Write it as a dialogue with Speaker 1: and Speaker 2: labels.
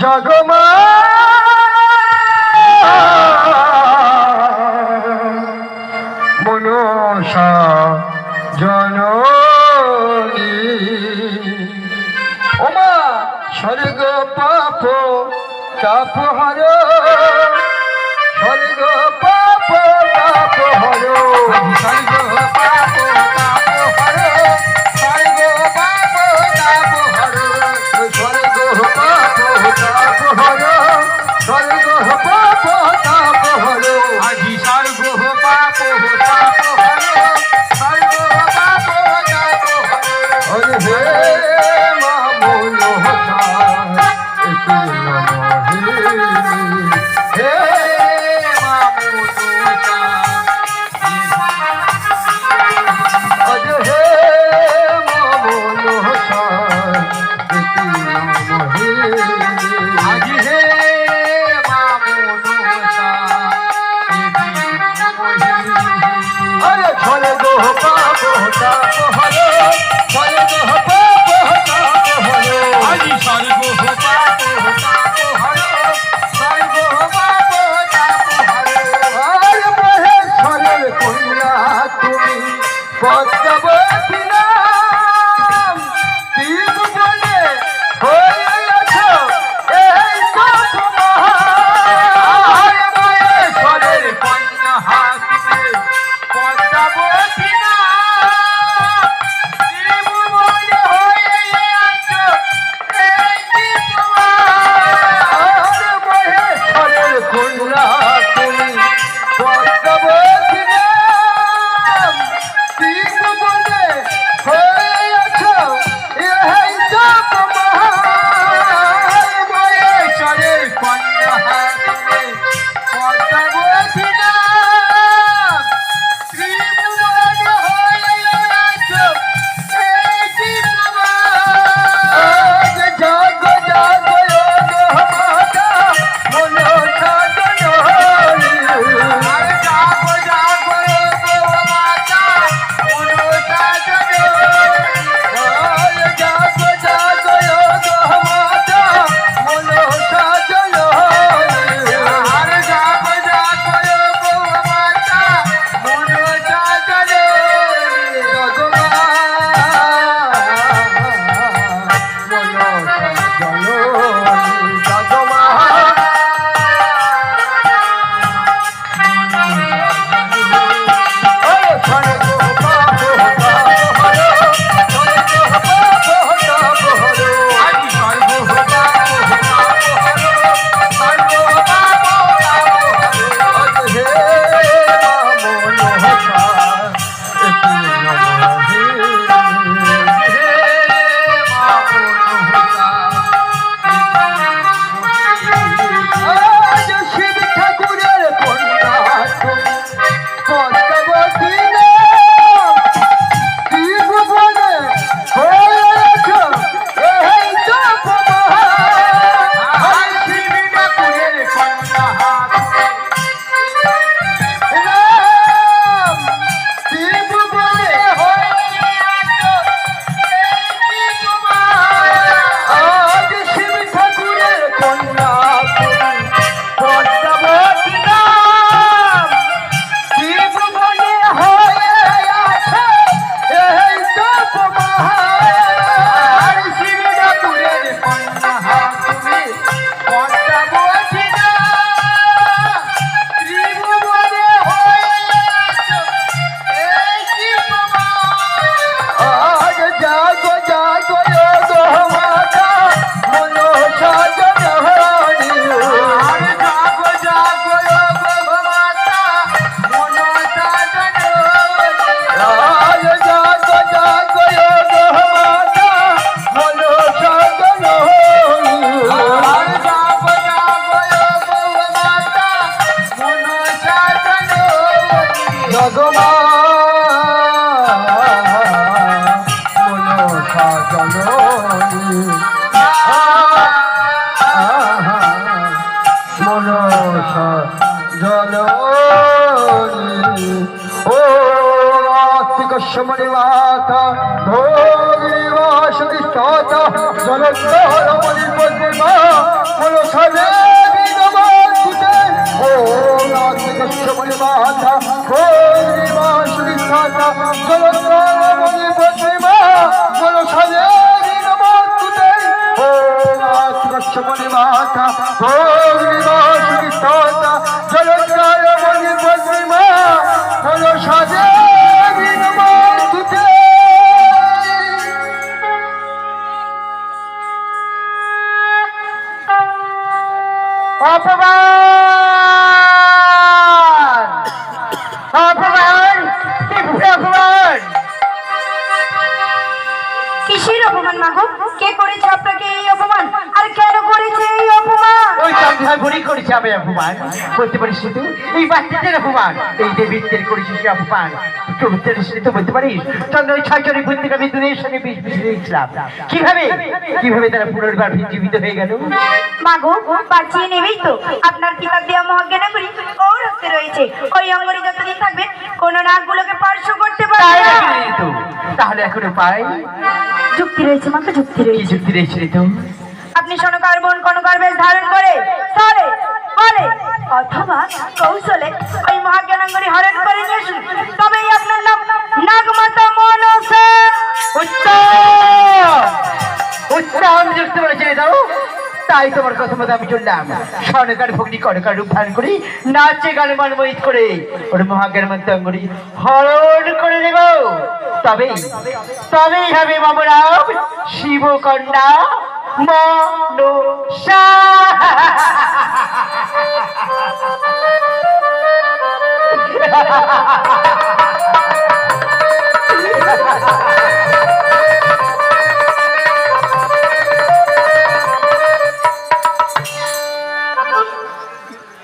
Speaker 1: জগমা মনসা জননী ওমা স্বর্গ পাপ তাপ হর স্বর্গ পাপ তাপ হর স্বর্গ পাপ তাপ হর স্বর্গ পাপ তাপ হর স্বর্গ পাপ তাপ হর স্বর্গ পাপ তাপ হর আজি স্বর্গ পাপ তাপ হর স্বর্গ পাপ তাপ হর হে মা মনোহরা একি হে মা মনোহরা আজ হে মা মনোহরা একি আজ হে মা মনোহরা আরে ছলে গো পাপ তাপ হর ছলে গো পাপ তাপ হর আজি স্বর্গ পাপ তাপ হর স্বর্গ পাপ তাপ হর আরে মহেশ্বরের কন্যা তুমি পদ্মাবতী নাম তিন বলে হয়েছ এই আরে মহেশ্বরের কন্যা তুমি পদ্মাবতী নাম তিন বলে হয়েছ এই আরে মহেশ্বরের কন্যা তুমি পদ্মাবতী নাম তিন বলে হয়েছ এই মহেশ্বরের কন্যা তুমি পদ্মাবতী নাম তিন বলে হয়েছ এই জাগ জাগ মাতা মনসা জননী আরে জাগ জাগ মাতা মনসা জননী আরে জাগ জাগ মাতা মনসা জননী আরে জাগ জাগ মাতা মনসা জননী জগমা মনসা জননী জগমা শিব ঠাকুরের কন্যা পদ্মাবতী নাম শিব বলে হয়েছ এই শিব ঠাকুরের কন্যা নাম শিব বলে আজ শিব ঠাকুরের কন্যা পদ্মাবতী নাম শিব বলে হয়েছ এই আর শিব ঠাকুরের কন্যা তুমি পদ্মাবতী নাম শিব বলে হয়েছ এই আজ জাগ জাগ মাতা মনসা জননী আরে জাগ জাগ মাতা মনসা জননী আরে জাগ জাগ মাতা মনসা জননী আরে জাগ জাগ মাতা মনসা জননী জগমা মনসা জননী মনসা জননী ও আত্মিক সমরি মাতা ভোগী সুদিষ্টা জলন্ধর মনি প্রতিমা মনসারে বিনমস্তুতে ওম রাজকৃষ্ণমণি মাতা গৌরীমা সুদিষ্টা জলন্ধর মনি প্রতিমা মনসারে বিনমস্তুতে ওম রাজকৃষ্ণমণি মাতা গৌরীমা সুদিষ্টা জলন্ধর মনি প্রতিমা মনসারে বিনমস্তুতে।
Speaker 2: অপমান অপমান অপমান
Speaker 3: কিসের অপমান মাগো? কে করেছে আপনাকে এই অপমান? আর কেন করেছে এই অপমান?
Speaker 2: ওই সন্ধ্যা ঘুরি করেছে আমি অপমান বলতে পারিস শুধু এই বাচ্চাদের অপমান এই দেবীদের করেছে সে অপমান চরিত্রের সাথে তো বলতে পারিস চন্দ্র ওই ছয়জনের বুদ্ধি থেকে আমি দুনিয়ার সঙ্গে বিষ দিয়েছিলাম কিভাবে কিভাবে তারা পুনর্বার জীবিত হয়ে গেল
Speaker 3: মাগো বাঁচিয়ে নেবেই তো? আপনার পিতার দেওয়া মহাজ্ঞানা করি ও রক্তে রয়েছে। ওই অঙ্গরে যতদিন থাকবে কোন নাগগুলোকে স্পর্শ করতে
Speaker 2: তাই
Speaker 3: পারবে না।
Speaker 2: নাকি রে তো? তাহলে এখন উপায়
Speaker 3: যুক্তি রয়েছে মাকে, যুক্তি
Speaker 2: কি
Speaker 3: রয়েছে।
Speaker 2: যুক্তি রয়েছে রে তো
Speaker 3: আপনি সোনকার বোন কনকার বেশ ধারণ করে চলে বলে অথবা কৌশলে ওই মহাজ্ঞানাঙ্গরি হরণ করে নিয়ে আসুন, তবেই আপনার নাম নাগমাতা মনসা।
Speaker 2: উচ্চারণ যুক্ত বলেছে রে দাও তাই তোমার কথা মতো আমি চললাম স্বর্ণকার ভগ্নি কনকার রূপ ধারণ করি নাচে গানে মনমোহিত করে ওর মহাজ্ঞান মন্ত্রাঙ্গরি হরণ করে দেব তবেই তবেই হবে মামরাম শিবকন্যা মনসা